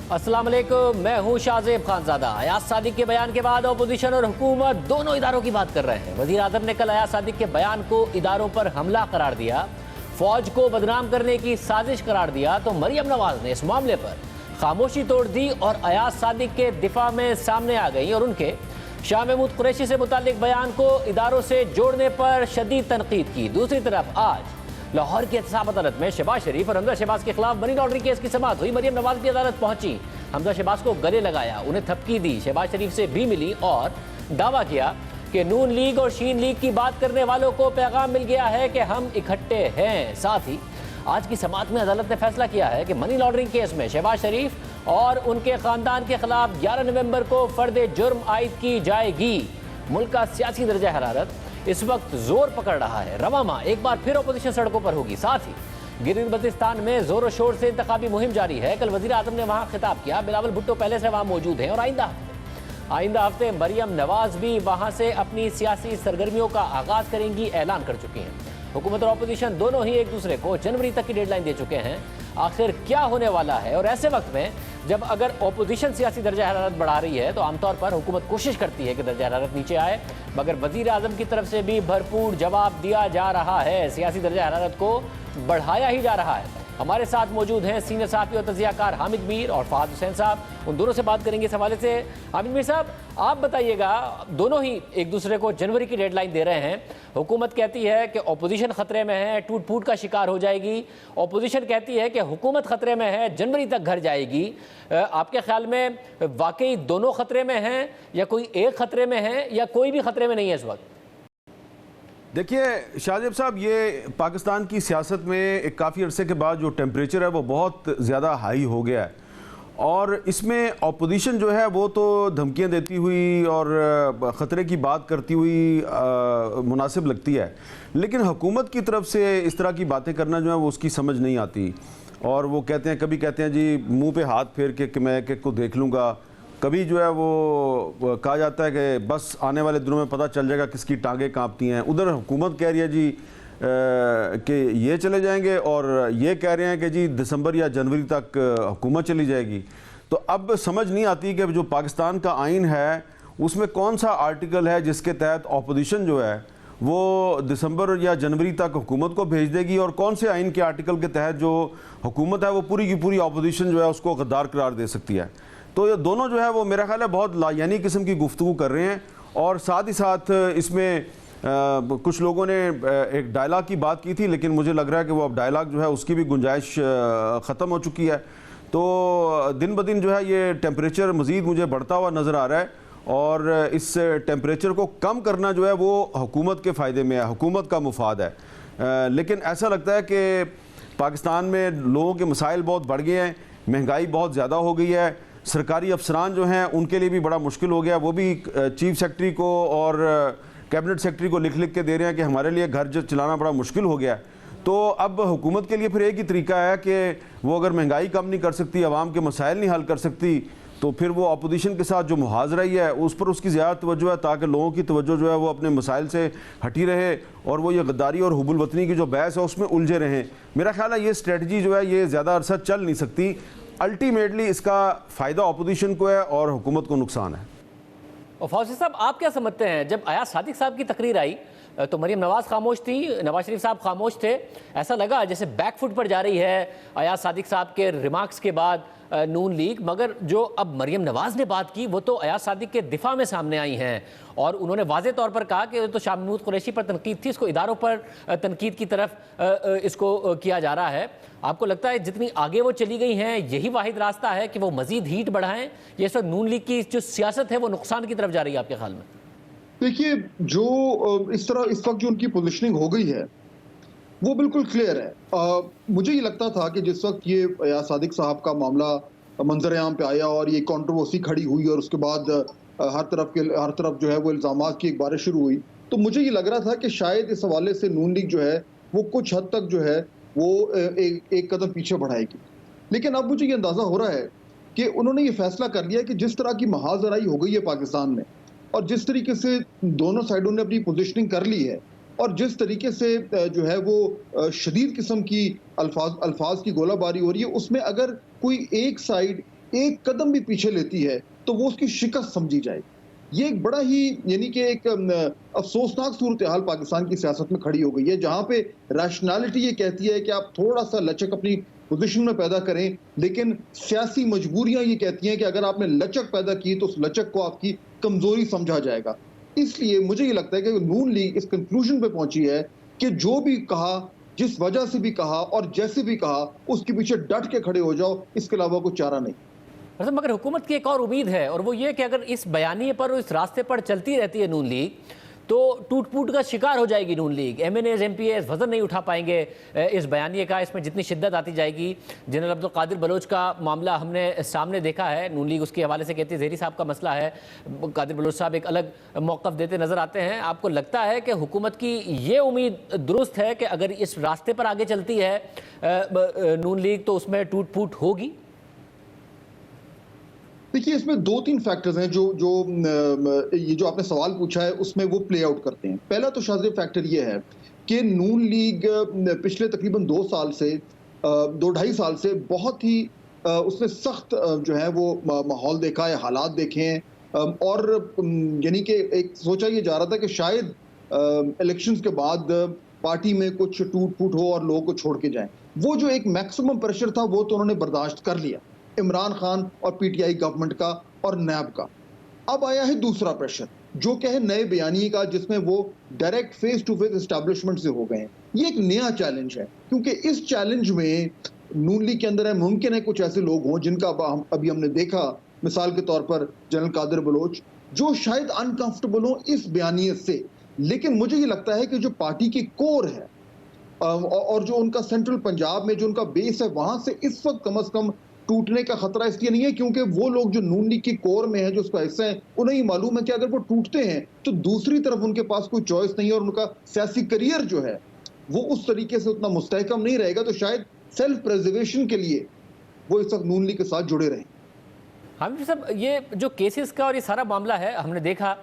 अस्सलाम वालेकुम, मैं हूं शाहजेब खानजादा। अयाज सादिक के बयान के बाद अपोजिशन और हुकूमत दोनों इदारों की बात कर रहे हैं। वजीर आजम ने कल अयाज सादिक के बयान को इदारों पर हमला करार दिया, फौज को बदनाम करने की साजिश करार दिया, तो मरियम नवाज ने इस मामले पर खामोशी तोड़ दी और अयाज सादिक के दिफा में सामने आ गई और उनके शाह महमूद कुरैशी से मुतालिक बयान को इदारों से जोड़ने पर शदीद तनकीद की। दूसरी तरफ आज लाहौर की एहतसाब अदालत में शहबाज शरीफ और हमजा शहबाज के खिलाफ मनी लॉन्ड्रिंग केस की समाअत हुई। मरियम नवाज भी अदालत पहुंची, हमजा शहबाज को गले लगाया, उन्हें थपकी दी, शहबाज शरीफ से भी मिली और दावा किया कि नून लीग और शीन लीग की बात करने वालों को पैगाम मिल गया है कि हम इकट्ठे हैं। साथ ही आज की समाअत में अदालत ने फैसला किया है कि मनी लॉन्ड्रिंग केस में शहबाज शरीफ और उनके खानदान के खिलाफ 11 नवंबर को फर्द जुर्म आयद की जाएगी। मुल्क का सियासी दर्जा हरारत इस वक्त जोर पकड़ रहा है। रवामा एक बार फिर अपोजिशन सड़कों पर होगी। साथ ही गिलगित बल्तिस्तान में जोर शोर से इंतखाबी मुहिम जारी है। कल वजीर आजम ने वहां खिताब किया, बिलावल भुट्टो पहले से वहां मौजूद हैं और आइंदा हफ्ते मरियम नवाज भी वहां से अपनी सियासी सरगर्मियों का आगाज करेंगी, ऐलान कर चुकी हैं। हुकूमत और अपोजिशन दोनों ही एक दूसरे को जनवरी तक की डेडलाइन दे चुके हैं। आखिर क्या होने वाला है? और ऐसे वक्त में जब अगर अपोजिशन सियासी दर्जा हरारत बढ़ा रही है तो आमतौर पर हुकूमत कोशिश करती है कि दर्जा हरारत नीचे आए, मगर वजीर आजम की तरफ से भी भरपूर जवाब दिया जा रहा है। सियासी दर्जा हरारत को बढ़ाया ही जा रहा है। हमारे साथ मौजूद हैं सीनियर सहाफ़ी और तज़कियाकार हामिद मीर और फहद हुसैन साहब, उन दोनों से बात करेंगे इस हवाले से। हामिद मीर साहब, आप बताइएगा, दोनों ही एक दूसरे को जनवरी की डेडलाइन दे रहे हैं। हुकूमत कहती है कि अपोजिशन खतरे में है, टूट फूट का शिकार हो जाएगी, अपोजिशन कहती है कि हुकूमत खतरे में है, जनवरी तक घर जाएगी। आपके ख्याल में वाकई दोनों खतरे में हैं या कोई एक खतरे में है या कोई भी खतरे में नहीं है इस वक्त? देखिए शाहजेब साहब, ये पाकिस्तान की सियासत में एक काफ़ी अरसे के बाद जो टेम्परेचर है वो बहुत ज़्यादा हाई हो गया है और इसमें अपोजिशन जो है वो तो धमकियां देती हुई और ख़तरे की बात करती हुई मुनासिब लगती है, लेकिन हुकूमत की तरफ से इस तरह की बातें करना जो है वो उसकी समझ नहीं आती। और वो कहते हैं, कभी कहते हैं जी मुंह पे हाथ फेर के मैं के को देख लूँगा, कभी जो है वो कहा जाता है कि बस आने वाले दिनों में पता चल जाएगा किसकी टांगें कांपती हैं। उधर हुकूमत कह रही है जी कि ये चले जाएंगे और ये कह रहे हैं कि जी दिसंबर या जनवरी तक हुकूमत चली जाएगी। तो अब समझ नहीं आती कि जो पाकिस्तान का आइन है उसमें कौन सा आर्टिकल है जिसके तहत अपोजिशन जो है वो दिसंबर या जनवरी तक हुकूमत को भेज देगी और कौन से आइन के आर्टिकल के तहत जो हुकूमत है वो पूरी की पूरी अपोजिशन जो है उसको गद्दार करार दे सकती है। तो ये दोनों जो है वो मेरा ख्याल है बहुत लायानी किस्म की गुफ्तगू कर रहे हैं। और साथ ही साथ इसमें कुछ लोगों ने एक डायलॉग की बात की थी, लेकिन मुझे लग रहा है कि वो अब डायलॉग जो है उसकी भी गुंजाइश ख़त्म हो चुकी है। तो दिन ब दिन जो है ये टेम्परेचर मज़ीद मुझे बढ़ता हुआ नज़र आ रहा है और इस टेम्परेचर को कम करना जो है वो हुकूमत के फ़ायदे में है, हुकूमत का मुफाद है। लेकिन ऐसा लगता है कि पाकिस्तान में लोगों के मसाइल बहुत बढ़ गए हैं, महंगाई बहुत ज़्यादा हो गई है, सरकारी अफसरान जो हैं उनके लिए भी बड़ा मुश्किल हो गया। वो भी चीफ सेक्रेटरी को और कैबिनेट सेक्रेटरी को लिख के दे रहे हैं कि हमारे लिए घर जो चलाना बड़ा मुश्किल हो गया। तो अब हुकूमत के लिए फिर एक ही तरीका है कि वो अगर महंगाई कम नहीं कर सकती, आवाम के मसाइल नहीं हल कर सकती, तो फिर वो अपोजिशन के साथ जो मुहाजरा ही है उस पर उसकी ज़्यादा तवज्जो है ताकि लोगों की तवज्जो जो है वो अपने मसाइल से हटी रहे और वो ये गद्दारी और हुबुल वतनी की जो बहस है उसमें उलझे रहें। मेरा ख्याल है ये स्ट्रेटजी जो है ये ज़्यादा अरसा चल नहीं सकती। अल्टीमेटली इसका फ़ायदा अपोजिशन को है और हुकूमत को नुकसान है। और फौजी साहब, आप क्या समझते हैं, जब अयाज सादिक साहब की तकरीर आई तो मरियम नवाज खामोश थी, नवाज शरीफ साहब खामोश थे, ऐसा लगा जैसे बैकफुट पर जा रही है अयाज सादिक साहब के रिमार्क्स के बाद नून लीग। मगर जो अब मरियम नवाज ने बात की वो तो अयाज सादिक के दिफा में सामने आई हैं और उन्होंने वाज़े तौर पर कहा कि तो शाह महमूद कुरैशी पर तनकीद थी, इसको इदारों पर तनकीद की तरफ इसको किया जा रहा है। आपको लगता है जितनी आगे वो चली गई हैं यही वाहिद रास्ता है कि वो मजीद हीट बढ़ाएं, ये इस वक्त नून लीग की जो सियासत है वो नुकसान की तरफ जा रही है आपके ख्याल में? देखिए, जो इस तरह इस वक्त जो उनकी पोजीशनिंग हो गई है वो बिल्कुल क्लियर है। मुझे ये लगता था कि जिस वक्त ये अयाज सादिक साहब का मामला मंजर आम पे आया और ये कंट्रोवर्सी खड़ी हुई और उसके बाद हर तरफ जो है वो इल्ज़ामात की एक बारिश शुरू हुई, तो मुझे ये लग रहा था कि शायद इस हवाले से नून लीग जो है वो कुछ हद तक जो है वो एक कदम पीछे बढ़ाएगी। लेकिन अब मुझे ये अंदाज़ा हो रहा है कि उन्होंने ये फैसला कर लिया कि जिस तरह की महाजराई हो गई है पाकिस्तान में और जिस तरीके से दोनों साइडों ने अपनी पोजीशनिंग कर ली है और जिस तरीके से जो है वो शदीद किस्म की अल्फाज की गोलाबारी हो रही है, उसमें अगर कोई एक साइड एक कदम भी पीछे लेती है तो वो उसकी शिकस्त समझी जाएगी। ये एक बड़ा ही यानी कि एक अफसोसनाक सूरत हाल पाकिस्तान की सियासत में खड़ी हो गई है, जहां पे रैशनैलिटी ये कहती है कि आप थोड़ा सा लचक अपनी पोजीशन में पैदा करें, लेकिन सियासी मजबूरियां ये कहती हैं कि अगर आपने लचक पैदा की तो उस लचक को आपकी कमजोरी समझा जाएगा। इसलिए मुझे ये लगता है कि नून लीग इस कंक्लूजन पे पहुंची है कि जो भी कहा, जिस वजह से भी कहा और जैसे भी कहा, उसके पीछे डट के खड़े हो जाओ, इसके अलावा कोई चारा नहीं। मगर हुकूमत की एक और उम्मीद है, और वो ये कि अगर इस बयानिए पर और इस रास्ते पर चलती रहती है नून लीग, तो टूट फूट का शिकार हो जाएगी नून लीग। MNAs MPAs वजन नहीं उठा पाएंगे इस बयानिए का। इसमें जितनी शिद्दत आती जाएगी, जनरल अब्दुल कादिर बलोच का मामला हमने सामने देखा है, नून लीग उसके हवाले से कहती है ज़ेहरी साहब का मसला है, कादिर बलोच साहब एक अलग मौक़िफ़ देते नज़र आते हैं। आपको लगता है कि हुकूमत की ये उम्मीद दुरुस्त है कि अगर इस रास्ते पर आगे चलती है नून लीग तो उसमें टूट फूट होगी? देखिए, इसमें 2-3 फैक्टर्स हैं ये जो आपने सवाल पूछा है उसमें वो प्ले आउट करते हैं। पहला तो शाज़ेब फैक्टर ये है कि नून लीग पिछले तकरीबन 2-2.5 साल से बहुत ही उसने सख्त जो है वो माहौल देखा है, हालात देखे हैं, और यानी कि एक सोचा ये जा रहा था कि शायद इलेक्शंस के बाद पार्टी में कुछ टूट फूट हो और लोगों को छोड़ के जाएं। वो जो एक मैक्सिमम प्रेशर था वो तो उन्होंने बर्दाश्त कर लिया, इमरान खान और PTI गवर्नमेंट का और नैब का। अब आया है दूसरा प्रेशर, जो कि है नए बयानिए का, जिसमें वो direct face to face establishment से हो गए हैं। ये एक नया चैलेंज है, क्योंकि इस चैलेंज में नून लीग के अंदर है मुमकिन है कुछ ऐसे लोग हों जिनका अभी हमने देखा, मिसाल के तौर पर जनरल कादिर बलोच, जो शायद अनकंफर्टेबल हो इस बयानिए से। लेकिन मुझे ये लगता है कि जो पार्टी की कोर है और जो उनका सेंट्रल पंजाब में जो उनका बेस है, वहां से इस वक्त कम अज कम टूटने का खतरा इसलिए नहीं है क्योंकि वो लोग जो नून लीग की कोर में है, जो उसका हिस्सा है, उन्हें ही मालूम है कि अगर वो टूटते हैं तो दूसरी तरफ उनके पास कोई चॉइस नहीं है और उनका सियासी करियर जो है वो उस तरीके से उतना मुस्तहकम नहीं रहेगा। तो शायद सेल्फ प्रिजर्वेशन के लिए वो इस वक्त नून लीग के साथ जुड़े रहें। हामिद साहब, ये जो केसेस का और ये सारा मामला है, हमने देखा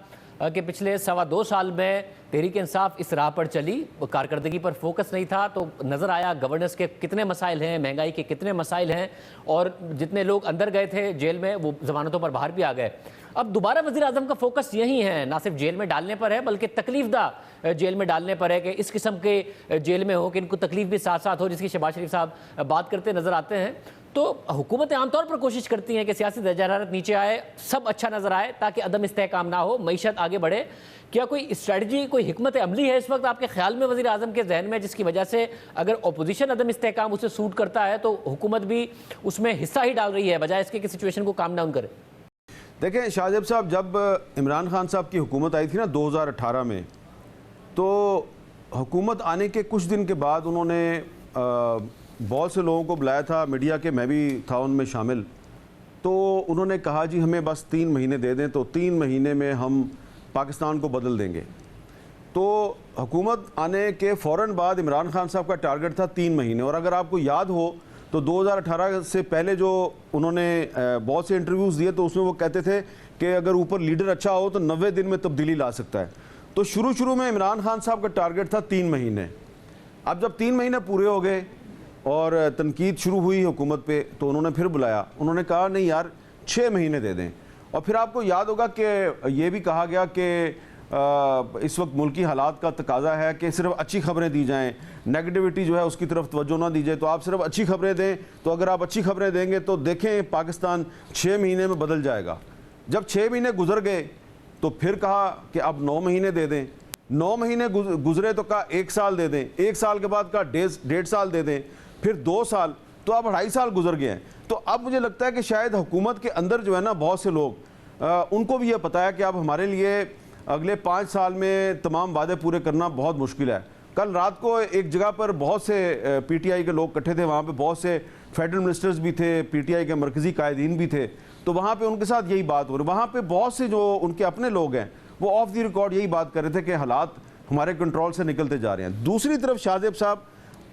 कि पिछले 2.25 साल में तहरीक इंसाफ इस राह पर चली, कारकर्दगी पर फोकस नहीं था, तो नज़र आया गवर्नेंस के कितने मसाइल हैं, महंगाई के कितने मसाइल हैं, और जितने लोग अंदर गए थे जेल में वो ज़मानतों पर बाहर भी आ गए। अब दोबारा वज़ीर आज़म का फोकस यही है, ना सिर्फ जेल में डालने पर है बल्कि तकलीफदा जेल में डालने पर है कि इस किस्म के जेल में हो कि इनको तकलीफ भी साथ साथ हो, जिसकी शहबाज शरीफ साहब बात करते नज़र आते हैं। तो हुकूमतें आमतौर पर कोशिश करती हैं कि सियासी दर्जा हरारत नीचे आए, सब अच्छा नज़र आए, ताकि अदम इस्तेहकाम ना हो, मईशत आगे बढ़े। क्या कोई स्ट्रेटजी, कोई हिकमत अमली है इस वक्त आपके ख्याल में वज़ीर आज़म के जहन में, जिसकी वजह से अगर अपोजिशन अदम इस्तेहकाम उसे सूट करता है तो हुकूमत भी उसमें हिस्सा ही डाल रही है, बजाय इसके कि सिचुएशन को काम डाउन करे? देखें शाहजेब साहब, जब इमरान खान साहब की हुकूमत आई थी ना 2018 में, तो हुकूमत आने के कुछ दिन के बाद उन्होंने बहुत से लोगों को बुलाया था, मीडिया के, मैं भी था उनमें शामिल। तो उन्होंने कहा जी हमें बस 3 महीने दे दें तो 3 महीने में हम पाकिस्तान को बदल देंगे। तो हुकूमत आने के फ़ौरन बाद इमरान खान साहब का टारगेट था 3 महीने। और अगर आपको याद हो तो 2018 से पहले जो उन्होंने बहुत से इंटरव्यूज़ दिए तो उसमें वो कहते थे कि अगर ऊपर लीडर अच्छा हो तो 90 दिन में तब्दीली ला सकता है। तो शुरू में इमरान खान साहब का टारगेट था 3 महीने। अब जब 3 महीने पूरे हो गए और तनकीद शुरू हुई हुकूमत पे, तो उन्होंने फिर बुलाया, उन्होंने कहा नहीं यार 6 महीने दे दें। और फिर आपको याद होगा कि ये भी कहा गया कि इस वक्त मुल्की हालात का तकाजा है कि सिर्फ अच्छी खबरें दी जाएं, नेगेटिविटी जो है उसकी तरफ तवज्जो ना दी जाए, तो आप सिर्फ अच्छी खबरें दें। तो अगर आप अच्छी खबरें देंगे तो देखें पाकिस्तान 6 महीने में बदल जाएगा। जब 6 महीने गुजर गए तो फिर कहा कि अब 9 महीने दे दें। 9 महीने गुजरे तो कहा 1 साल दे दें। 1 साल के बाद कहा 1.5 साल दे दें, फिर 2 साल, तो अब 2.5 साल गुजर गए हैं। तो अब मुझे लगता है कि शायद हुकूमत के अंदर जो है ना, बहुत से लोग उनको भी ये पता है कि अब हमारे लिए अगले 5 साल में तमाम वादे पूरे करना बहुत मुश्किल है। कल रात को एक जगह पर बहुत से PTI के लोग इकट्ठे थे, वहाँ पे बहुत से फेडरल मिनिस्टर्स भी थे, PTI के मरकज़ी कायदीन भी थे, तो वहाँ पे उनके साथ यही बात हो रही। वहाँ पे बहुत से जो उनके अपने लोग हैं वो ऑफ द रिकॉर्ड यही बात कर रहे थे कि हालात हमारे कंट्रोल से निकलते जा रहे हैं। दूसरी तरफ शाहजेब साहब,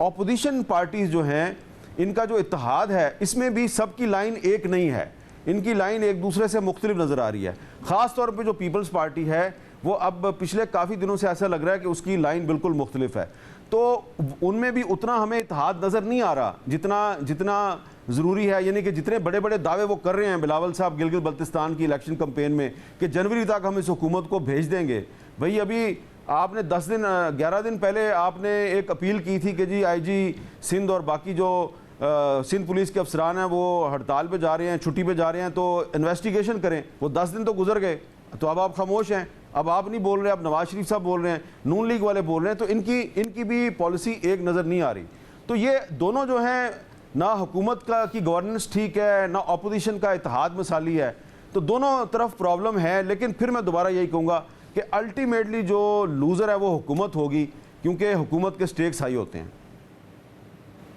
अपोजिशन पार्टीज़ जो हैं, इनका जो इत्तेहाद है, इसमें भी सबकी लाइन एक नहीं है, इनकी लाइन एक दूसरे से मुख्तलिफ नज़र आ रही है। ख़ास तौर पे जो पीपल्स पार्टी है वो अब पिछले काफ़ी दिनों से ऐसा लग रहा है कि उसकी लाइन बिल्कुल मुख्तलिफ है। तो उनमें भी उतना हमें इत्तेहाद नज़र नहीं आ रहा जितना ज़रूरी है। यानी कि जितने बड़े बड़े दावे वो कर रहे हैं बिलावल साहब गिलगित बल्तिस्तान की इलेक्शन कैंपेन में कि जनवरी तक हम इस हुकूमत को भेज देंगे। भाई अभी आपने 11 दिन पहले आपने एक अपील की थी कि जी आईजी सिंध और बाकी जो सिंध पुलिस के अफसरान हैं वो हड़ताल पे जा रहे हैं, छुट्टी पे जा रहे हैं, तो इन्वेस्टिगेशन करें। वो 10 दिन तो गुजर गए, तो अब आप खामोश हैं, अब आप नहीं बोल रहे, अब नवाज शरीफ साहब बोल रहे हैं, नून लीग वाले बोल रहे हैं, तो इनकी भी पॉलिसी एक नज़र नहीं आ रही। तो ये दोनों जो हैं, ना हुकूमत की गवर्नेंस ठीक है, ना अपोजिशन का इत्तेहाद मिसाली है, तो दोनों तरफ प्रॉब्लम है। लेकिन फिर मैं दोबारा यही कहूँगा कि अल्टीमेटली जो लूज़र है वो हुकूमत होगी, क्योंकि हुकूमत के स्टेक्स हाई होते हैं।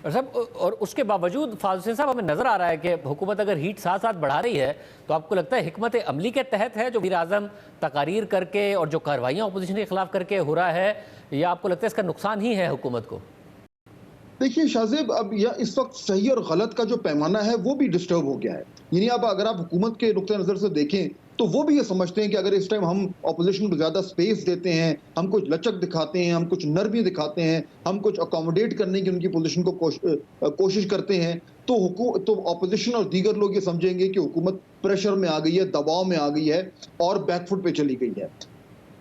और उसके बावजूद फाज़ल हुसैन साहब, हमें नज़र आ रहा है कि हुकूमत अगर हीट साथ साथ बढ़ा रही है, तो आपको लगता है हिकमत अमली के तहत है जो वज़ीर आज़म तकारीर करके और जो कार्रवाइयाँ अपोजिशन के खिलाफ करके हो रहा है, या आपको लगता है इसका नुकसान ही है हुकूमत को? देखिए शाहजेब, अब यह इस वक्त सही और गलत का जो पैमाना है वो भी डिस्टर्ब हो गया है। यानी अब अगर आप हुकूमत के नुक्ते नज़र से देखें तो वो भी ये समझते हैं कि अगर इस टाइम हम अपोजिशन को ज्यादा स्पेस देते हैं, हम कुछ लचक दिखाते हैं, हम कुछ नरमी दिखाते हैं, हम कुछ अकोमोडेट करने की उनकी पोजीशन को कोशिश करते हैं, तो अपोजिशन और दीगर लोग ये समझेंगे कि हुकूमत प्रेशर में आ गई है, दबाव में आ गई है और बैकफुट पे चली गई है।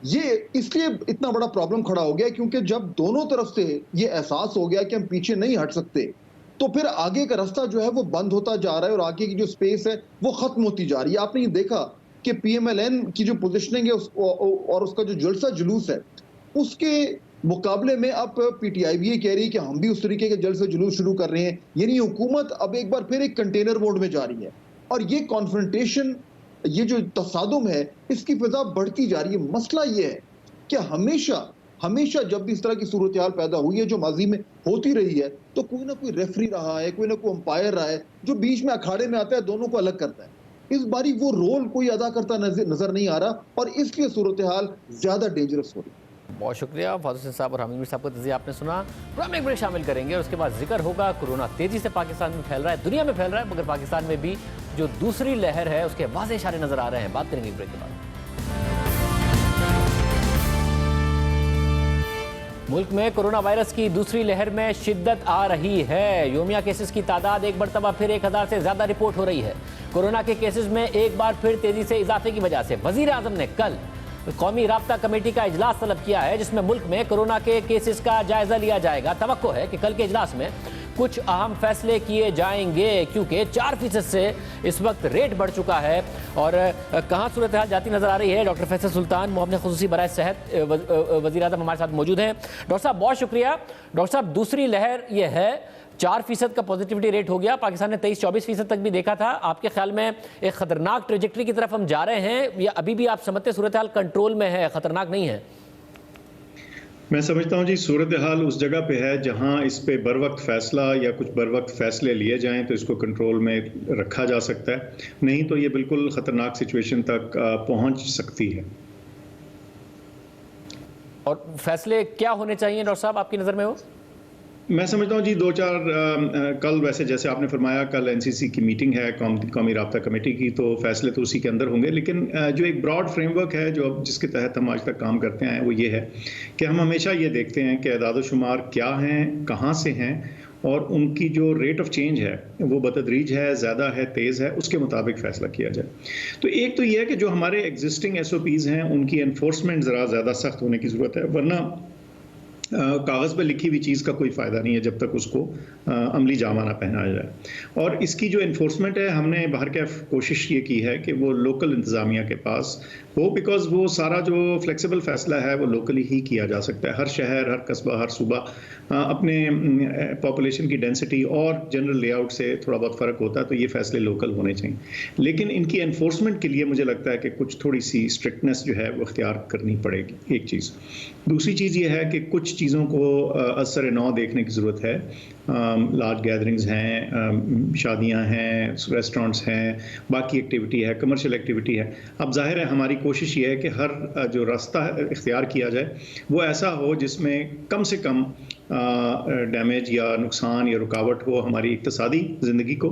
ये इसलिए इतना बड़ा प्रॉब्लम खड़ा हो गया क्योंकि जब दोनों तरफ से ये एहसास हो गया कि हम पीछे नहीं हट सकते, तो फिर आगे का रास्ता जो है वो बंद होता जा रहा है और आगे की जो स्पेस है वो खत्म होती जा रही है। आपने ये देखा कि पीएमएलएन की जो पोजीशनिंग है और उसका जो जलसा जुलूस है, उसके मुकाबले में अब पीटीआई भी ये कह रही है कि हम भी उस तरीके के जलसा जुलूस शुरू कर रहे हैं। यानी हुकूमत अब एक बार फिर एक कंटेनर मोड में जा रही है और ये कॉन्फ्रंटेशन, ये जो तसादुम है, इसकी फिजा बढ़ती जा रही है। मसला ये है कि हमेशा जब भी इस तरह की सूरत हाल पैदा हुई है जो माजी में होती रही है, तो कोई ना कोई रेफरी रहा है, कोई ना कोई अंपायर रहा है जो बीच में अखाड़े में आता है, दोनों को अलग करता है। इस बारी वो रोल कोई अदा करता नजर नहीं आ रहा और इसलिए सूरत हाल ज्यादा डेंजरस हो रही है। बहुत शुक्रिया फाज़ल हुसैन साहब और हामिद मीर साहब का तज़किया आपने सुना। प्रोग्राम एक ब्रेक शामिल करेंगे और उसके बाद जिक्र होगा कोरोना तेजी से पाकिस्तान में फैल रहा है, दुनिया में फैल रहा है, मगर पाकिस्तान में भी जो दूसरी लहर है उसके वाज़ेह इशारे नजर आ रहे हैं। बात करेंगे ब्रेक के बाद। मुल्क में कोरोना वायरस की दूसरी लहर में शिद्दत आ रही है। योमिया केसेस की तादाद एक मरतबा फिर 1000 से ज़्यादा रिपोर्ट हो रही है। कोरोना के केसेस में एक बार फिर तेजी से इजाफे की वजह से वज़ीर आज़म ने कल कौमी राब्ता कमेटी का इजलास तलब किया है, जिसमें मुल्क में कोरोना के केसेस का जायजा लिया जाएगा। तवक्को है कि कल के इजलास में कुछ अहम फैसले किए जाएंगे, क्योंकि 4% से इस वक्त रेट बढ़ चुका है। और कहाँ सूरत हाल जाती नजर आ रही है, डॉक्टर फैसल सुल्तान मोहम्मद खुसूसी बराए सेहत वज़ीर आज़म हमारे साथ मौजूद हैं। डॉक्टर साहब बहुत शुक्रिया। डॉक्टर साहब, दूसरी लहर ये है, 4% का पॉजिटिविटी रेट हो गया, पाकिस्तान ने 23-24% तक भी देखा था। आपके ख्याल में एक खतरनाक ट्रेजेक्ट्री की तरफ हम जा रहे हैं या अभी भी आप समझते सूरत हाल कंट्रोल में है, खतरनाक नहीं है? मैं समझता हूँ जी, सूरत हाल उस जगह पे है जहाँ इस पे बर वक्त फैसला या कुछ बर वक्त फैसले लिए जाएं तो इसको कंट्रोल में रखा जा सकता है, नहीं तो ये बिल्कुल ख़तरनाक सिचुएशन तक पहुँच सकती है। और फैसले क्या होने चाहिए डॉक्टर साहब आपकी नज़र में? वो मैं समझता हूँ जी, 2-4 कल वैसे जैसे आपने फरमाया, कल एनसीसी की मीटिंग है कौमी राब्ता कमेटी की, तो फैसले तो उसी के अंदर होंगे। लेकिन जो एक ब्रॉड फ्रेमवर्क है जो जिसके तहत हम आज तक काम करते हैं वो ये है कि हम हमेशा ये देखते हैं कि अदाद-ओ-शुमार क्या हैं, कहाँ से हैं और उनकी जो रेट ऑफ चेंज है वो बतदरीज है, ज़्यादा है, तेज़ है, उसके मुताबिक फ़ैसला किया जाए। तो एक तो ये है कि जो हमारे एग्जिस्टिंग SOPs हैं उनकी एनफोर्समेंट ज़रा ज़्यादा सख्त होने की ज़रूरत है, वरना कागज़ पर लिखी हुई चीज़ का कोई फ़ायदा नहीं है जब तक उसको अमली जामा ना पहनाया जाए। और इसकी जो इन्फोर्समेंट है, हमने बाहर क्या कोशिश ये की है कि वो लोकल इंतज़ामिया के पास हो, बिकॉज़ वो सारा जो फ्लेक्सिबल फ़ैसला है वो लोकली ही किया जा सकता है। हर शहर, हर कस्बा, हर सूबा अपने पॉपुलेशन की डेंसिटी और जनरल लेआउट से थोड़ा बहुत फ़र्क होता है, तो ये फ़ैसले लोकल होने चाहिए। लेकिन इनकी एनफोर्समेंट के लिए मुझे लगता है कि कुछ थोड़ी सी स्ट्रिक्टनेस जो है वो इख्तियार करनी पड़ेगी, एक चीज़। दूसरी चीज़ ये है कि कुछ चीज़ों को असर नौ देखने की ज़रूरत है। लार्ज गैदरिंग्स हैं, शादियां हैं, रेस्टोरेंट्स हैं, बाकी एक्टिविटी है, कमर्शियल एक्टिविटी है। अब जाहिर है हमारी कोशिश ये है कि हर जो रास्ता इख्तियार किया जाए वो ऐसा हो जिसमें कम से कम डैमेज या नुकसान या रुकावट हो हमारी इक्तिसादी ज़िंदगी को,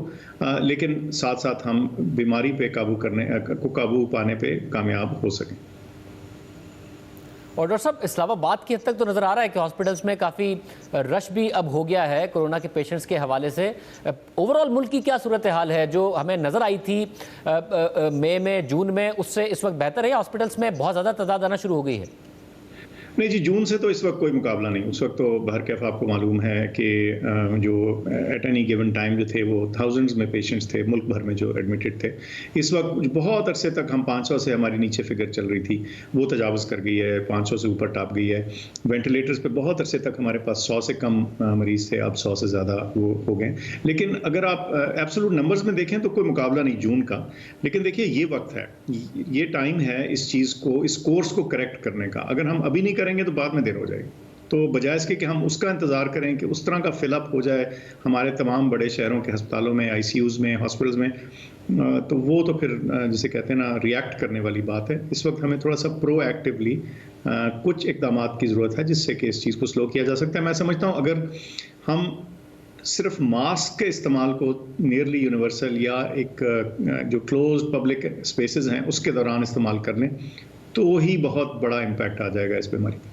लेकिन साथ साथ हम बीमारी पे काबू पाने पे कामयाब हो सकें। और डॉक्टर साहब, इस्लामाबाद की हद तक तो नज़र आ रहा है कि हॉस्पिटल्स में काफ़ी रश भी अब हो गया है कोरोना के पेशेंट्स के हवाले से। ओवरऑल मुल्क की क्या सूरत हाल है? जो हमें नज़र आई थी मई में, जून में, उससे इस वक्त बेहतर है? हॉस्पिटल्स में बहुत ज़्यादा तादाद आना शुरू हो गई है? नहीं जी, जून से तो इस वक्त कोई मुकाबला नहीं। उस वक्त तो बाहर कैफ आपको मालूम है कि जो एट एनी गिवन टाइम जो थे वो थाउजेंड्स में पेशेंट्स थे मुल्क भर में जो एडमिटेड थे। इस वक्त बहुत अरसे तक हम 500 से हमारी नीचे फिगर चल रही थी, वो तजावज़ कर गई है, 500 से ऊपर टॉप गई है। वेंटिलेटर्स पे बहुत अरसे तक हमारे पास 100 से कम मरीज़ थे, अब 100 से ज़्यादा वो हो गए। लेकिन अगर आप एब्सोल्यूट नंबर्स में देखें तो कोई मुकाबला नहीं जून का। लेकिन देखिए, ये वक्त है, ये टाइम है इस चीज़ को, इस कोर्स को करेक्ट करने का। अगर हम अभी नहीं करेंगे तो बाद में देर हो जाएगी। तो बजाय इसके कि हम उसका इंतज़ार करें कि उस तरह का फिलअप हो जाए हमारे तमाम बड़े शहरों के अस्पतालों में, आईसीयूज़ में, हॉस्पिटल्स में, तो वो तो फिर जिसे कहते हैं ना, रिएक्ट करने वाली बात है। इस वक्त हमें थोड़ा सा प्रोएक्टिवली कुछ इक़दामात की ज़रूरत है जिससे कि इस चीज़ को स्लो किया जा सकता है। मैं समझता हूँ अगर हम सिर्फ मास्क के इस्तेमाल को नियरली यूनिवर्सल या एक जो क्लोज पब्लिक स्पेसेस हैं उसके दौरान इस्तेमाल कर लें तो ही बहुत बड़ा इम्पैक्ट आ जाएगा इस बीमारी पर।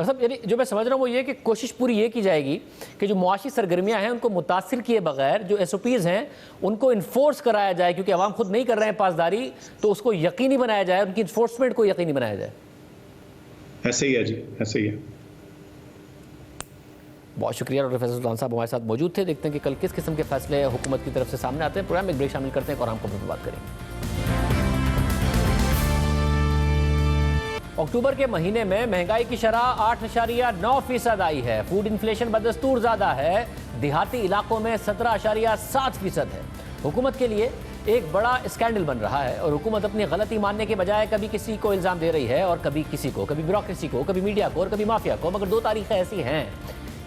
सब यानी जो मैं समझ रहा हूँ वो ये कि कोशिश पूरी ये की जाएगी कि जो मुआशी सरगर्मियाँ हैं उनको मुतासिर किए बगैर जो SOPs हैं उनको इन्फोर्स कराया जाए, क्योंकि आवाम खुद नहीं कर रहे हैं पासदारी, तो उसको यकीनी बनाया जाए, उनकी इन्फोर्समेंट को यकीनी बनाया जाए। ऐसे ही है जी, ऐसे ही है। बहुत शुक्रिया डॉक्टर फैसल सुल्तान साहब हमारे साथ मौजूद थे। देखते हैं कि कल किस किस्म के फैसले हुकूमत की तरफ से सामने आते हैं। प्रोग्राम में एक ब्रेक शामिल करते हैं और हम खबरों पर बात करेंगे। अक्टूबर के महीने में महंगाई की शरह 8.9% आई है। फूड इन्फ्लेशन बदस्तूर ज़्यादा है, देहाती इलाकों में 17.7% है। हुकूमत के लिए एक बड़ा स्कैंडल बन रहा है और हुकूमत अपनी गलती मानने के बजाय कभी किसी को इल्ज़ाम दे रही है और कभी किसी को, कभी ब्यूरोक्रेसी को, कभी मीडिया को और कभी माफिया को। मगर दो तारीखें ऐसी हैं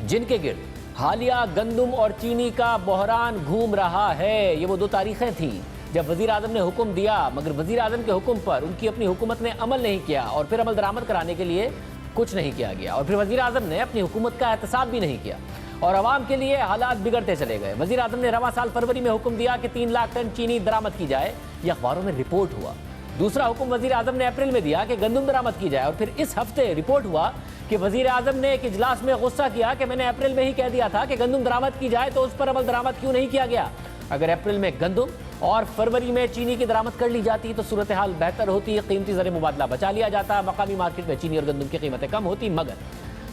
जिनके गिर्द हालिया गंदम और चीनी का बहरान घूम रहा है। ये वो दो तारीखें थीं जब वज़ीर आज़म ने हुक्म दिया, मगर वज़ीर आज़म के हुक्म पर उनकी अपनी हुकूमत ने अमल नहीं किया और फिर अमल दरामद कराने के लिए कुछ नहीं किया गया, और फिर वज़ीर आज़म ने अपनी हुकूमत का एहतसाब भी नहीं किया और आवाम के लिए हालात बिगड़ते चले गए। वज़ीर आज़म ने रवां साल फरवरी में हुक्म दिया कि 3 लाख टन चीनी दरामद की जाए, यह अखबारों में रिपोर्ट हुआ। दूसरा हुक्म वज़ीर आज़म ने अप्रैल में दिया कि गंदम दरामद की जाए, और फिर इस हफ्ते रिपोर्ट हुआ कि वज़ीर आज़म ने एक इजलास में गुस्सा किया कि मैंने अप्रैल में ही कह दिया था कि गंदम दरामद की जाए, तो उस पर अमल दरामद क्यों नहीं किया गया। अगर अप्रैल में गंदम और फरवरी में चीनी की दरामद कर ली जाती तो सूरत हाल बेहतर होती, कीमती ज़र मुबादला बचा लिया जाता, मकामी मार्केट में चीनी और गंदम की कीमतें कम होती।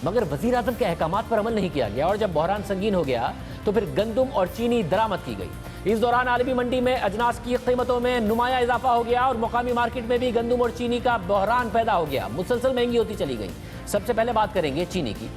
मगर वज़ीर आज़म के अहकामात पर अमल नहीं किया गया और जब बहरान संगीन हो गया तो फिर गंदम और चीनी दरामद की गई। इस दौरान आलमी मंडी में अजनास की कीमतों में नुमाया इजाफा हो गया और मकामी मार्केट में भी गंदम और चीनी का बहरान पैदा हो गया, मुसलसल महंगी होती चली गई। सबसे पहले बात करेंगे चीनी की।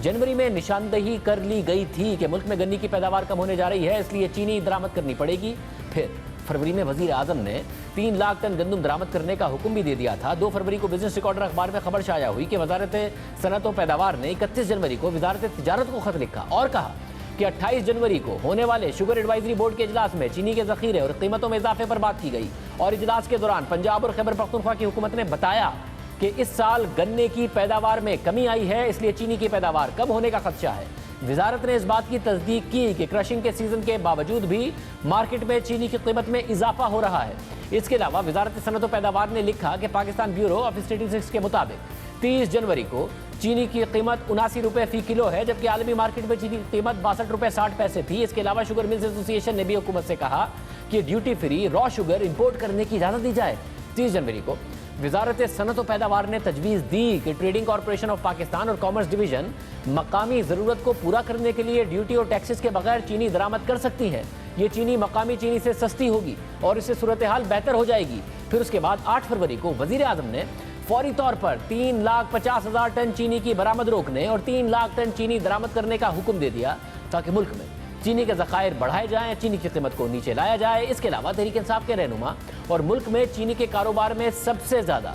जनवरी में निशानदेही कर ली गई थी कि मुल्क में गन्ने की पैदावार कम होने जा रही है, इसलिए चीनी दरामद करनी पड़ेगी। फिर फरवरी में वज़ीर आज़म ने 3 लाख टन गंदम दरामद करने का हुक्म भी दे दिया था। 2 फरवरी को बिजनेस रिकॉर्डर अखबार में खबर शाया हुई कि वजारत सनअत व पैदावार ने 31 जनवरी को वजारत तिजारत को खत लिखा और कहा कि 28 जनवरी को होने वाले शुगर एडवाइजरी बोर्ड के इजलास में चीनी के ज़ख़ीरे और कीमतों में इजाफे पर बात की गई। और इजलास के दौरान पंजाब और खैबर पख्तूनख्वा की हुकूमत ने बताया कि इस साल गन्ने की पैदावार में कमी आई है, इसलिए चीनी की पैदावार कम होने का खदशा है। वजारत ने इस बात की तस्दीक की कि क्रशिंग के सीजन के बावजूद भी मार्केट में चीनी की कीमत में इजाफा हो रहा है। इसके अलावा वजारत सनअत व पैदावार ने लिखा कि पाकिस्तान ब्यूरो ऑफ स्टैटिस्टिक्स के मुताबिक 30 जनवरी को चीनी की कीमत 79 रुपये फी किलो है, जबकि आलमी मार्केट में चीनी की कीमत 62 रुपये 60 पैसे थी। इसके अलावा शुगर मिल्स एसोसिएशन ने भी हुकूमत से कहा कि duty free raw sugar import करने की इजाज़त दी जाए। 30 जनवरी को वजारत सनअत व पैदावार ने तजवीज़ दी कि ट्रेडिंग कॉरपोरेशन ऑफ पाकिस्तान और कॉमर्स डिवीजन मकामी ज़रूरत को पूरा करने के लिए ड्यूटी और टैक्सेस के बगैर चीनी दरामद कर सकती है। ये चीनी मकामी चीनी से सस्ती होगी और इससे सूरत हाल बेहतर हो जाएगी। फिर उसके बाद 8 फरवरी को वज़ीर आज़म ने फौरी तौर पर 3,50,000 टन चीनी की बरामद रोकने और 3 लाख टन चीनी दरामद करने का हुक्म दे दिया ताकि मुल्क में चीनी के ज़खायर बढ़ाए जाएं, चीनी की कीमत को नीचे लाया जाए। इसके अलावा तहरीक इंसाफ के रहनुमा और मुल्क में चीनी के कारोबार में सबसे ज़्यादा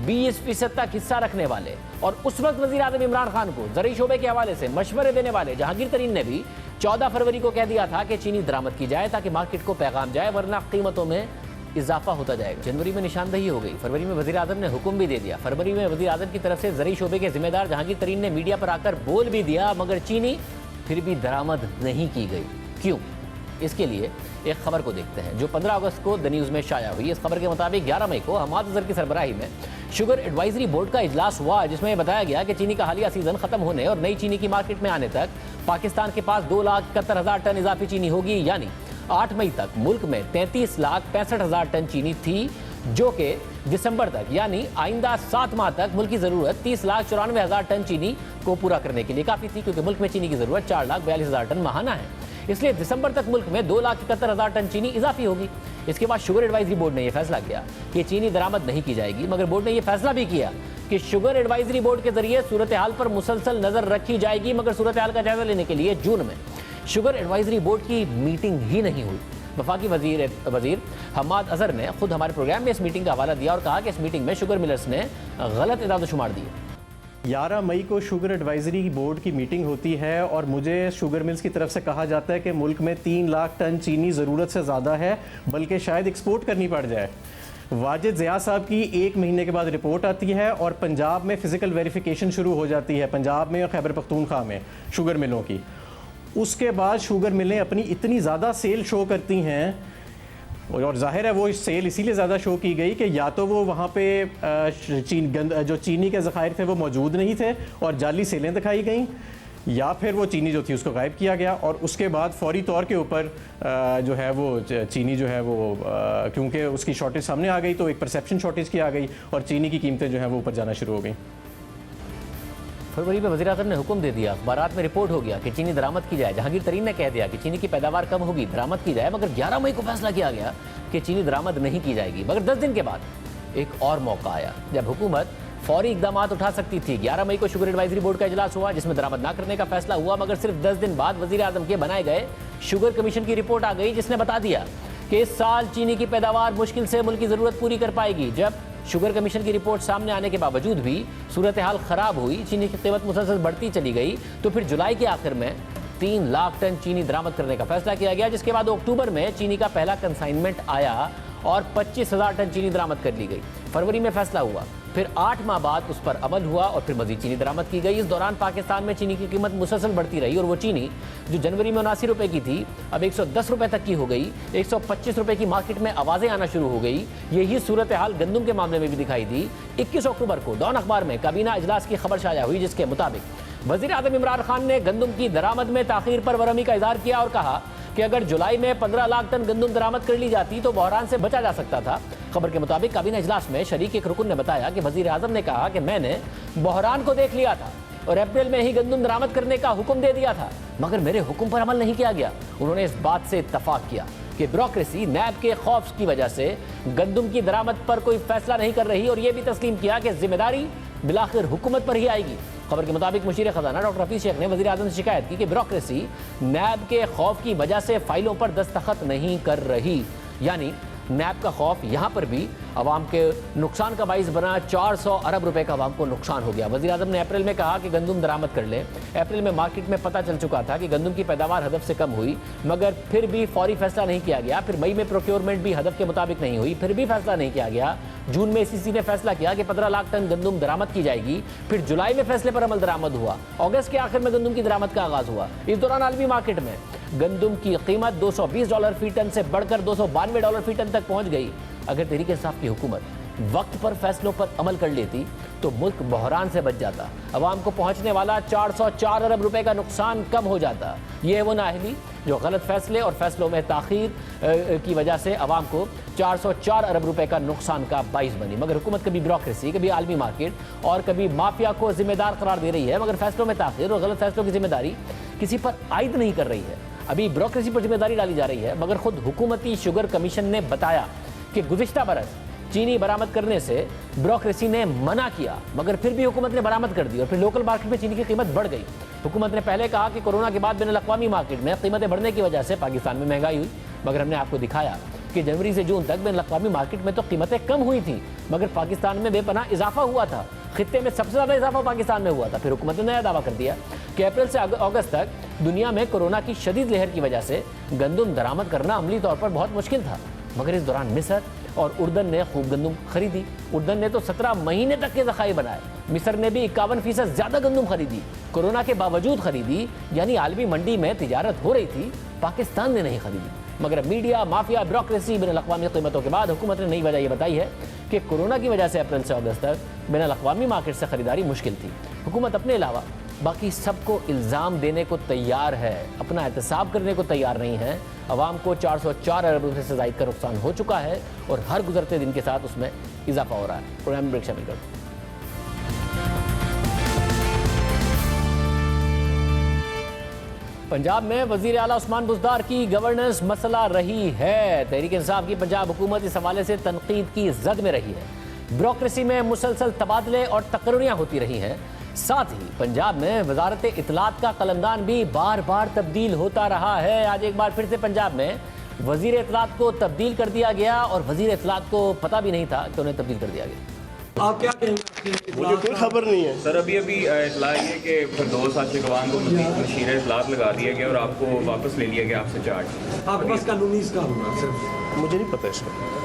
20% तक हिस्सा रखने वाले और उस वक्त वज़ीर आज़म इमरान खान को ज़रूरी शोबे के हवाले से मशवरे देने वाले जहांगीर तरीन ने भी 14 फरवरी को कह दिया था कि चीनी दरामद की जाए ताकि मार्केट को पैगाम जाए, वरना कीमतों में इजाफा होता जाएगा। जनवरी में निशानदेही हो गई, फरवरी में वज़ीर आज़म ने हुक्म भी दे दिया। फरवरी में वज़ीर आज़म की तरफ से ज़रूरी शोबे के जिम्मेदार जहांगीर तरीन ने मीडिया पर आकर बोल भी दिया, मगर चीनी फिर भी दरामद नहीं की गई। क्यों? इसके लिए एक खबर को देखते हैं जो 15 अगस्त को द न्यूज़ में शाया हुई। इस खबर के मुताबिक 11 मई को हमाद अजहर की सरबराही में शुगर एडवाइजरी बोर्ड का इजलास हुआ, जिसमें बताया गया कि चीनी का हालिया सीजन खत्म होने और नई चीनी की मार्केट में आने तक पाकिस्तान के पास 2,71,000 टन इजाफी चीनी होगी। यानी 8 मई तक मुल्क में 33,65,000 टन चीनी थी, जो कि दिसंबर तक यानी आइंदा 7 माह तक मुल्क की जरूरत 30,94,000 टन चीनी को पूरा करने के लिए काफी थी, क्योंकि मुल्क में चीनी की जरूरत 4,42,000 टन माहाना है। इसलिए दिसंबर तक मुल्क में 2,71,000 टन चीनी इजाफी होगी। इसके बाद शुगर एडवाइजरी बोर्ड ने यह फैसला किया कि चीनी दरामद नहीं की जाएगी, मगर बोर्ड ने यह फैसला भी किया कि शुगर एडवाइजरी बोर्ड के जरिए सूरत हाल पर मुसलसल नजर रखी जाएगी। मगर सूरत हाल का जायजा लेने के लिए जून में शुगर एडवाइजरी बोर्ड की मीटिंग ही नहीं हुई। वफाकी वजीर हमाद अजहर ने खुद हमारे प्रोग्राम में इस मीटिंग का हवाला दिया और कहा कि इस मीटिंग में शुगर मिलर्स ने गलत इदाद-ओ-शुमार दिए। 11 मई को शुगर एडवाइजरी बोर्ड की मीटिंग होती है और मुझे शुगर मिल्स की तरफ से कहा जाता है कि मुल्क में 3 लाख टन चीनी ज़रूरत से ज़्यादा है, बल्कि शायद एक्सपोर्ट करनी पड़ जाए। वाजिद ज़िया साहब की 1 महीने के बाद रिपोर्ट आती है और पंजाब में फ़िज़िकल वेरिफिकेशन शुरू हो जाती है, पंजाब में और खैबर पख्तूनख्वा में शुगर मिलों की। उसके बाद शुगर मिलें अपनी इतनी ज़्यादा सेल शो करती हैं, और जाहिर है वो सेल इसीलिए ज़्यादा शो की गई कि या तो वो वहाँ पे जो चीनी के ज़खायर थे वो मौजूद नहीं थे और जाली सेलें दिखाई गई, या फिर वो चीनी जो थी उसको गायब किया गया। और उसके बाद फौरी तौर के ऊपर जो है वो चीनी जो है वो क्योंकि उसकी शॉर्टेज सामने आ गई तो एक परसेप्शन शॉर्टेज की आ गई और चीनी की कीमतें जो है वो ऊपर जाना शुरू हो गई। फरवरी में वज़ीर आज़म ने हुक्म दे दिया, अखबारात में रिपोर्ट हो गया कि चीनी दरामद की जाए। जहांगीर तरीन ने कह दिया कि चीनी की पैदावार कम होगी, दरामद की जाए। मगर 11 मई को फैसला किया गया कि चीनी दरामद नहीं की जाएगी। मगर 10 दिन के बाद एक और मौका आया जब हुकूमत फौरी इकदाम उठा सकती थी। 11 मई को शुगर एडवाइजरी बोर्ड का इजलास हुआ जिसमें दरामद ना करने का फैसला हुआ, मगर सिर्फ 10 दिन बाद वज़ीर आज़म के बनाए गए शुगर कमीशन की रिपोर्ट आ गई, जिसने बता दिया कि इस साल चीनी की पैदावार मुश्किल से मुल्क की ज़रूरत पूरी कर पाएगी। जब शुगर कमीशन की रिपोर्ट सामने आने के बावजूद भी सूरत हाल खराब हुई, चीनी की कीमत मुसलसल बढ़ती चली गई, तो फिर जुलाई के आखिर में 3 लाख टन चीनी दरामद करने का फैसला किया गया, जिसके बाद अक्टूबर में चीनी का पहला कंसाइनमेंट आया और 25,000 टन चीनी दरामद कर ली गई। फरवरी में फैसला हुआ, फिर 8 माह बाद उस पर अमल हुआ और फिर मजीद चीनी दरामद की गई। इस दौरान पाकिस्तान में चीनी की कीमत मुसलसल बढ़ती रही और वो चीनी जो जनवरी में 79 रुपए की थी अब 110 रुपए तक की हो गई। 125 रुपए की मार्केट में आवाज़ें आना शुरू हो गई। यही सूरत हाल गंदम के मामले में भी दिखाई दी। 21 अक्टूबर को डॉन अखबार में काबीना इजलास की खबर शाया हुई, जिसके मुताबिक वज़ीर आज़म इमरान खान ने गंदम की दरामद में ताख़ीर पर बरहमी का इज़हार किया और कहा कि अगर जुलाई में 15 लाख टन गंदम दरामद कर ली जाती तो बहरान से बचा जा सकता था। खबर के मुताबिक काबीना इजलास में शरीक एक रुकन ने बताया कि वज़ीर आज़म ने कहा कि मैंने बहरान को देख लिया था और अप्रैल में ही गंदम दरामद करने का हुक्म दे दिया था, मगर मेरे हुक्म पर अमल नहीं किया गया। उन्होंने इस बात से इत्तफाक किया कि ब्यूरोक्रेसी नैब के खौफ की वजह से गंदम की दरामद पर कोई फैसला नहीं कर रही और यह भी तस्लीम किया कि जिम्मेदारी बिलाखिर हुकूमत पर ही आएगी। खबर के मुताबिक मुशीर खजाना डॉक्टर हफीज शेख ने वज़ीर आज़म से शिकायत की कि ब्यूरोक्रेसी नैब के खौफ की वजह से फाइलों पर दस्तखत नहीं कर रही। यानी नैब का खौफ यहाँ पर भी अवाम के नुकसान का बाइस बना। 400 अरब रुपए का अवाम को नुकसान हो गया। वज़ीर आज़म ने अप्रैल में कहा कि गंदम दरामद कर ले। अप्रैल में मार्केट में पता चल चुका था कि गंदम की पैदावार हदफ से कम हुई, मगर फिर भी फौरी फैसला नहीं किया गया। फिर मई में प्रोक्योरमेंट भी हदफ के मुताबिक नहीं हुई, फिर भी फैसला नहीं किया गया। जून में ICC ने फैसला किया कि 15 लाख टन गंदम दरामद की जाएगी। फिर जुलाई में फैसले पर अमल दरामद हुआ। अगस्त के आखिर में गंदम की दरामद का आगाज हुआ। इस दौरान आलमी मार्केट में गंदम की कीमत $220 फी टन से बढ़कर $292 फी टन तक पहुंच गई। अगर तहरीक इंसाफ की हुकूमत वक्त पर फैसलों पर अमल कर लेती तो मुल्क बहरान से बच जाता, अवाम को पहुंचने वाला 404 अरब रुपए का नुकसान कम हो जाता। ये वो नाअहली जो गलत फैसले और फैसलों में ताख़ीर की वजह से अवाम को 404 अरब रुपए का नुकसान का बाइस बनी। मगर हुकूमत कभी ब्यूरोक्रेसी, कभी आलमी मार्केट और कभी माफिया को जिम्मेदार करार दे रही है, मगर फैसलों में ताख़ीर और गलत फैसलों की जिम्मेदारी किसी पर आयद नहीं कर रही है। अभी ब्यूरोक्रेसी पर जिम्मेदारी डाली जा रही है। मगर खुद हुकूमती शुगर कमीशन ने बताया कि गुज़िश्ता बरस चीनी बरामद करने से ब्यूरोक्रेसी ने मना किया, मगर फिर भी हुकूमत ने बरामद कर दी और फिर लोकल मार्केट में चीनी की कीमत बढ़ गई। हुकूमत ने पहले कहा कि कोरोना के बाद बैनुल-अक़वामी मार्केट में कीमतें बढ़ने की वजह से पाकिस्तान में महंगाई हुई, मगर हमने आपको दिखाया कि जनवरी से जून तक बैनुल-अक़वामी मार्केट में तो कीमतें कम हुई थी, मगर पाकिस्तान में बेपनाह इजाफा हुआ था। खित्ते में सबसे ज़्यादा इजाफा पाकिस्तान में हुआ था। फिर हुकूमत ने नया दावा कर दिया कि अप्रैल से अगस्त तक दुनिया में कोरोना की शदीद लहर की वजह से गंदम दरामद करना अमली तौर पर बहुत मुश्किल था। मगर इस दौरान मिस्र और उर्दन ने खूब गंदम खरीदी। उर्दन ने तो 17 महीने तक के ज़खायर बनाए। मिस्र ने भी 51% ज़्यादा गंदम खरीदी, कोरोना के बावजूद खरीदी, यानी आलमी मंडी में तिजारत हो रही थी, पाकिस्तान ने नहीं खरीदी। मगर मीडिया, माफिया, ब्यूरोक्रेसी, बैनुल-अक़वामी कीमतों के बाद हुकूमत ने नई वजह ये बताई है कि कोरोना की वजह से अप्रैल से अगस्त तक बैनुल-अक़वामी मार्केट से खरीदारी मुश्किल थी। हुकूमत अपने अलावा बाकी सबको इल्ज़ाम देने को तैयार है, अपना एहतसाब करने को तैयार नहीं है। अवाम को 404 अरब रुपये से ज़ायद का नुकसान हो चुका है और हर गुजरते दिन के साथ उसमें इजाफा हो रहा है। प्रोग्राम में ब्रेक शामिल कर दो। पंजाब में वज़ीर आला उस्मान बुज़दार की गवर्नेंस मसला रही है। तहरीक इंसाफ की पंजाब हुकूमत इस हवाले से तनकीद की जद में रही है। ब्यूरोक्रेसी में मुसलसल तबादले और तकर्रियाँ होती रही हैं। साथ ही पंजाब में वजारत इत्तलात का कलमदान भी बार बार तब्दील होता रहा है। आज एक बार फिर से पंजाब में वज़ीर इत्तलात को तब्दील कर दिया गया और वज़ीर इत्तलात को पता भी नहीं था कि उन्हें तब्दील कर दिया गया। आप क्या कहेंगे? मुझे कोई खबर नहीं है सर। अभी इतला ये कि फिरदौस आशिक अवान को मशीर इत्तलात लगा दिया गया और आपको वापस ले लिया गया आपसे चार्ज। आपके पास कानूनी इसका होगा सर? मुझे नहीं पता इसका।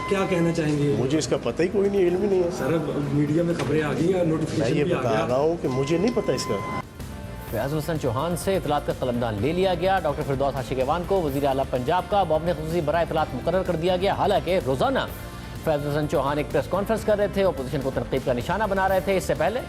क्या कहना चाहेंगे? मुझे इसका पता ही कोई नहीं, इल्म ही नहीं है सर। मीडिया में खबरें आ गई हैं, मैं नोटिफिकेशन ये भी आ बता गया। रहा हूँ कि मुझे नहीं पता इसका। फयाजुल हसन चौहान से इत्तलात का कलमदान ले लिया गया। डॉक्टर फिरदौस आशिक अवान को वज़ीर आला पंजाब का मुआविन ख़ुसूसी बराए इत्तलात मुकर्रर कर दिया गया। हालांकि रोज़ाना फयाजुल हसन चौहान एक प्रेस कॉन्फ्रेंस कर रहे थे, अपोजिशन को तनकीद का निशाना बना रहे थे। इससे पहले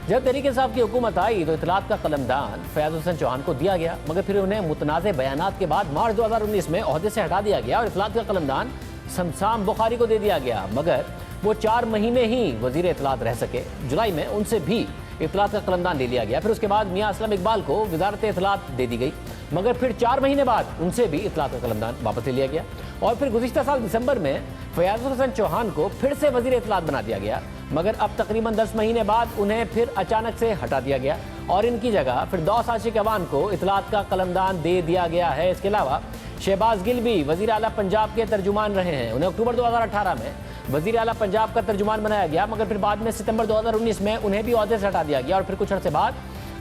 जब तहरीक इंसाफ की हुकूमत आई तो इत्तलात का कलमदान फयाजुल हसन चौहान को दिया गया, मगर फिर उन्हें मुतनाज़ बयानात के बाद मार्च 2019 में ओहदे से हटा दिया गया और इत्तलात का कलमदान शमशाम बुखारी को दे दिया गया। मगर वो 4 महीने ही वज़ीर इत्तलात रह सके। जुलाई में उनसे भी इत्तलात का कलमदान ले लिया गया। फिर उसके बाद मियां असलम इकबाल को वज़ारत इत्तलात दे दी गई, मगर फिर 4 महीने बाद उनसे भी इत्तलात का कलमदान वापस ले लिया गया और फिर गुज़िश्ता साल दिसंबर में फयाजुल हसन चौहान को फिर से वज़ीर इत्तलात बना दिया गया। मगर अब तकरीबन 10 महीने बाद उन्हें फिर अचानक से हटा दिया गया और इनकी जगह फिरदौस आशिक अवान को इत्तलात का कलमदान दे दिया गया है। इसके अलावा शहबाज गिल भी वज़ीर आला पंजाब के तर्जुमान रहे हैं। उन्हें अक्टूबर 2018 में वज़ीर आला पंजाब का तर्जुमान बनाया गया, मगर फिर बाद में सितंबर 2019 में उन्हें भी ओहदे से हटा दिया गया और फिर कुछ अर्से बाद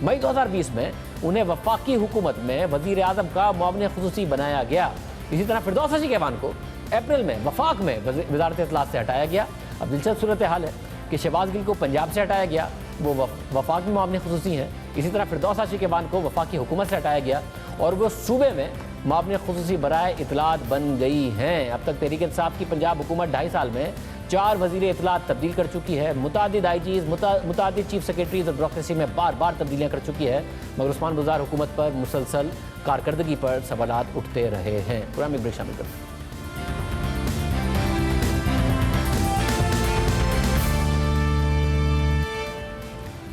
मई 2020 में उन्हें वफाकी हुकूमत में वज़ीर आज़म का मुआविन ख़ुसूसी बनाया गया। इसी तरह फिरदौस आशिक अवान को अप्रैल में वफाक में वज़ारत इत्तलात से हटाया गया। अब दिलचस्प सूरत हाल है कि शहबाज गिल को पंजाब से हटाया गया, वो वफाक में मुआविन ख़ुसूसी हैं। इसी तरह फिरदौस आशिक अवान को वफाकी हुकूमत से हटाया गया और वो सूबे में मुआविन ख़ुसूसी बराए इत्तलात बन गई हैं। अब तक तहरीक इंसाफ की पंजाब हुकूमत 2.5 साल में 4 वज़ीर इत्तलात तब्दील कर चुकी है। मुतादिद IGs, मुतादिद चीफ सेक्रेटरीज और ब्यूरोक्रेसी में बार बार तब्दीलियाँ कर चुकी है, मगर उस्मान बुज़दार हुकूमत पर मुसलसल कारकर्दगी पर सवालात उठते रहे हैं। पूरा में ब्रेक शामिल करते हैं।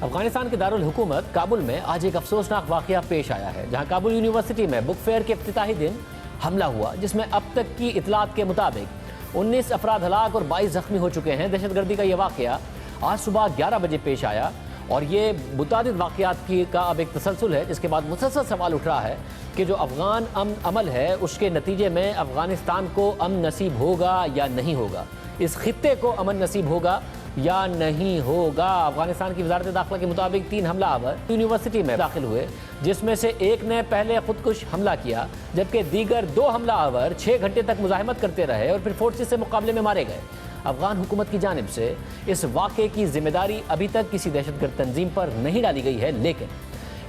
अफगानिस्तान के दारुल हुकूमत काबुल में आज एक अफसोसनाक वाक़या पेश आया है, जहां काबुल यूनिवर्सिटी में बुक फेयर के इफ्तिताही दिन हमला हुआ, जिसमें अब तक की इतलात के मुताबिक 19 अफराद हलाक और 22 जख्मी हो चुके हैं। दहशतगर्दी का यह वाक़या आज सुबह 11 बजे पेश आया और ये मुतादिद वाक़यात का अब एक तसलसल है, जिसके बाद मुसलसल सवाल उठ रहा है कि जो अफगान अमल है उसके नतीजे में अफगानिस्तान को अमन नसीब होगा या नहीं होगा, इस खित्ते को अमन नसीब होगा या नहीं होगा। अफगानिस्तान की वजारत दाखिला के मुताबिक 3 हमलावर यूनिवर्सिटी में दाखिल हुए, जिसमें से एक ने पहले खुदकुश हमला किया, जबकि दीगर 2 हमलावर 6 घंटे तक मुजाहिमत करते रहे और फिर फोर्सेस से मुकाबले में मारे गए। अफगान हुकूमत की जानिब से इस वाक़े की जिम्मेदारी अभी तक किसी दहशतगर्द तंजीम पर नहीं डाली गई है, लेकिन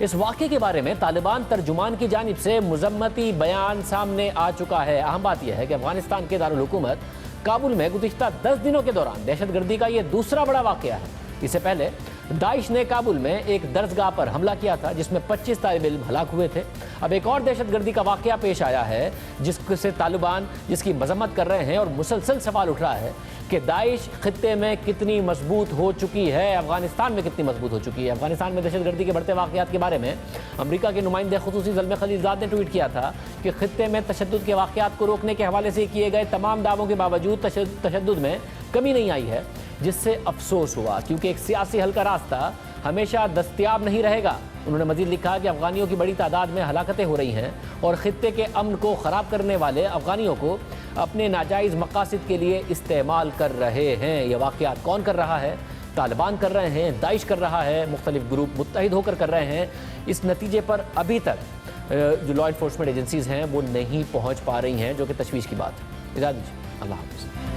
इस वाक़े के बारे में तालिबान तर्जुमान की जानिब से मुज़म्मती बयान सामने आ चुका है। अहम बात यह है कि अफगानिस्तान के दारुल हुकूमत काबुल में गुज़िश्ता 10 दिनों के दौरान दहशतगर्दी का यह दूसरा बड़ा वाक़या है। इससे पहले दाइश ने काबुल में एक दरसगाह पर हमला किया था, जिसमें 25 तालिब इल्म हलाक हुए थे। अब एक और दहशतगर्दी का वाक़या पेश आया है, जिससे तालिबान जिसकी मजम्मत कर रहे हैं और मुसलसल सवाल उठ रहा है कि दाइश खित्ते में कितनी मजबूत हो चुकी है, अफगानिस्तान में कितनी मजबूत हो चुकी है। अफगानिस्तान में दहशतगर्दी के बढ़ते वाक़यात के बारे में अमरीका के नुमाइंदे ख़ुसूसी ज़ल्मे खलीलज़ाद ने ट्वीट किया था कि खित्ते में तशद्दुद के वाक़यात को रोकने के हवाले से किए गए तमाम दावों के बावजूद तशद्दुद में कमी नहीं आई है, जिससे अफसोस हुआ, क्योंकि एक सियासी हल का रास्ता हमेशा दस्तयाब नहीं रहेगा। उन्होंने मजीद लिखा कि अफगानियों की बड़ी तादाद में हलाकतें हो रही हैं और खित्ते के अमन को ख़राब करने वाले अफगानियों को अपने नाजायज़ मकासद के लिए इस्तेमाल कर रहे हैं। ये वाक़यात कौन कर रहा है? तालिबान कर रहे हैं, दाइश कर रहा है, मुख्तलिफ ग्रुप मुत्तहिद होकर कर रहे हैं। इस नतीजे पर अभी तक जो लॉ इन्फोर्समेंट एजेंसीज़ हैं वो नहीं पहुँच पा रही हैं, जो कि तशवीश की बात है। इजाज़त दीजिए, अल्लाह हाफ़िज़।